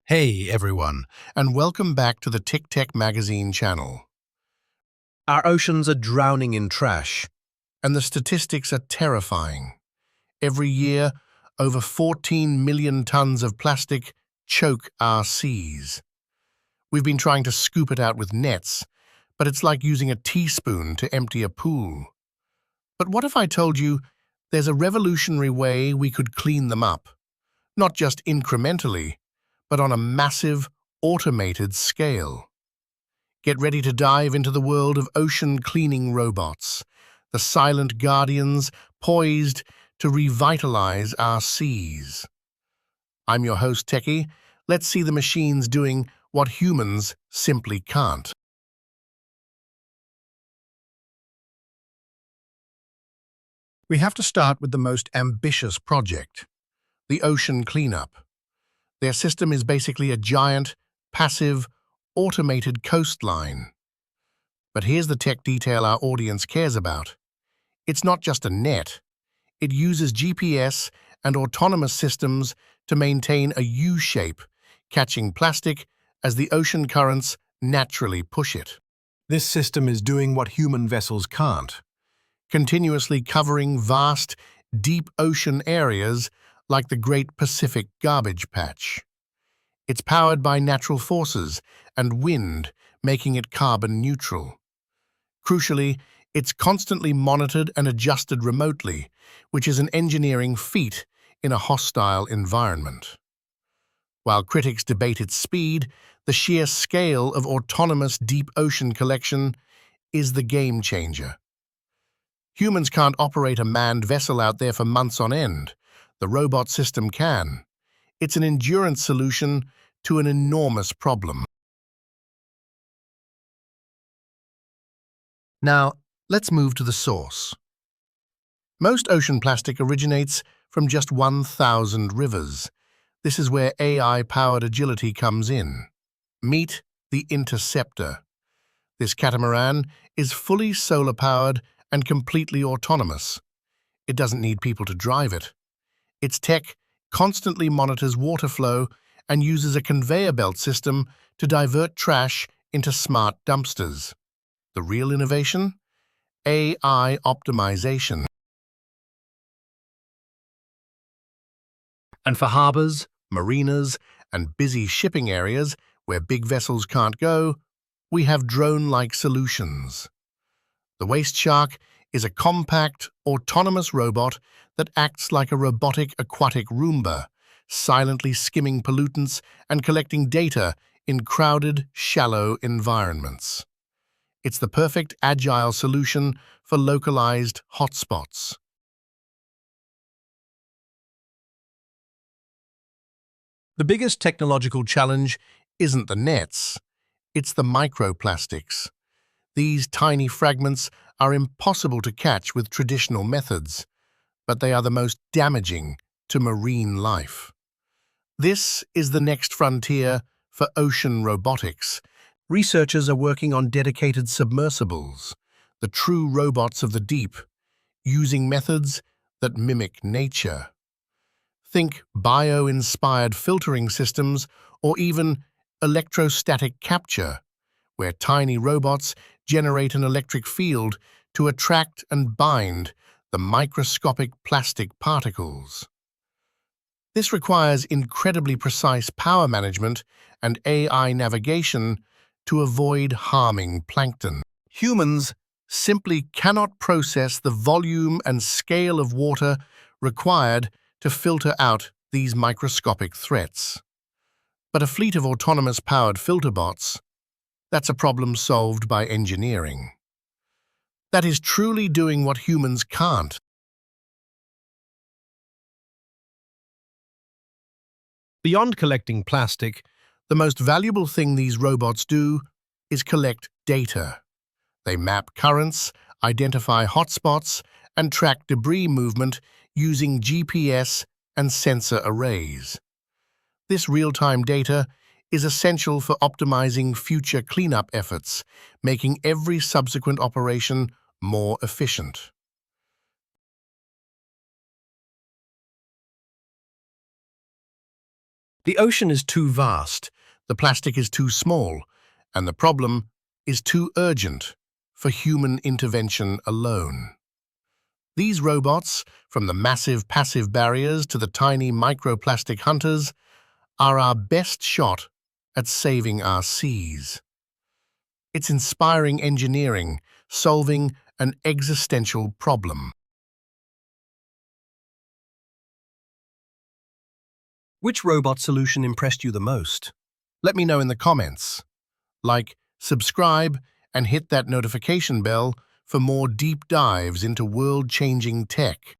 Hey everyone, and welcome back to the Tic Tech Magazine channel. Our oceans are drowning in trash, and the statistics are terrifying. Every year, over 14 million tons of plastic choke our seas. We've been trying to scoop it out with nets, but it's like using a teaspoon to empty a pool. But what if I told you there's a revolutionary way we could clean them up? Not just incrementally, but on a massive, automated scale. Get ready to dive into the world of ocean cleaning robots, the silent guardians poised to revitalize our seas. I'm your host, Techie. Let's see the machines doing what humans simply can't. We have to start with the most ambitious project, the OceanCleanup. Their system is basically a giant, passive, automated coastline. But here's the tech detail our audience cares about. It's not just a net. It uses GPS and autonomous systems to maintain a U-shape, catching plastic as the ocean currents naturally push it. This system is doing what human vessels can't, continuously covering vast, deep ocean areas like the Great Pacific Garbage Patch. It's powered by natural forces and wind, making it carbon neutral. Crucially, it's constantly monitored and adjusted remotely, which is an engineering feat in a hostile environment. While critics debate its speed, the sheer scale of autonomous deep ocean collection is the game changer. Humans can't operate a manned vessel out there for months on end. The robot system can. It's an endurance solution to an enormous problem. Now, let's move to the source. Most ocean plastic originates from just 1,000 rivers. This is where AI-powered agility comes in. Meet the Interceptor. This catamaran is fully solar-powered and completely autonomous. It doesn't need people to drive it. Its tech constantly monitors water flow and uses a conveyor belt system to divert trash into smart dumpsters. The real innovation? AI optimization. And for harbors, marinas, and busy shipping areas where big vessels can't go, we have drone-like solutions. The WasteShark is a compact, autonomous robot that acts like a robotic aquatic Roomba, silently skimming pollutants and collecting data in crowded, shallow environments. It's the perfect agile solution for localized hotspots. The biggest technological challenge isn't the nets, it's the microplastics. These tiny fragments are impossible to catch with traditional methods, but they are the most damaging to marine life. This is the next frontier for ocean robotics. Researchers are working on dedicated submersibles, the true robots of the deep, using methods that mimic nature. Think bio-inspired filtering systems or even electrostatic capture, where tiny robots generate an electric field to attract and bind the microscopic plastic particles. This requires incredibly precise power management and AI navigation to avoid harming plankton. Humans simply cannot process the volume and scale of water required to filter out these microscopic threats. But a fleet of autonomous powered filter bots, that's a problem solved by engineering. That is truly doing what humans can't. Beyond collecting plastic, the most valuable thing these robots do is collect data. They map currents, identify hotspots, and track debris movement using GPS and sensor arrays. This real-time data is essential for optimizing future cleanup efforts, making every subsequent operation more efficient. The ocean is too vast, the plastic is too small, and the problem is too urgent for human intervention alone. These robots, from the massive passive barriers to the tiny microplastic hunters, are our best shot at saving our seas. It's inspiring engineering, solving an existential problem. Which robot solution impressed you the most? Let me know in the comments. Like, subscribe, and hit that notification bell for more deep dives into world-changing tech.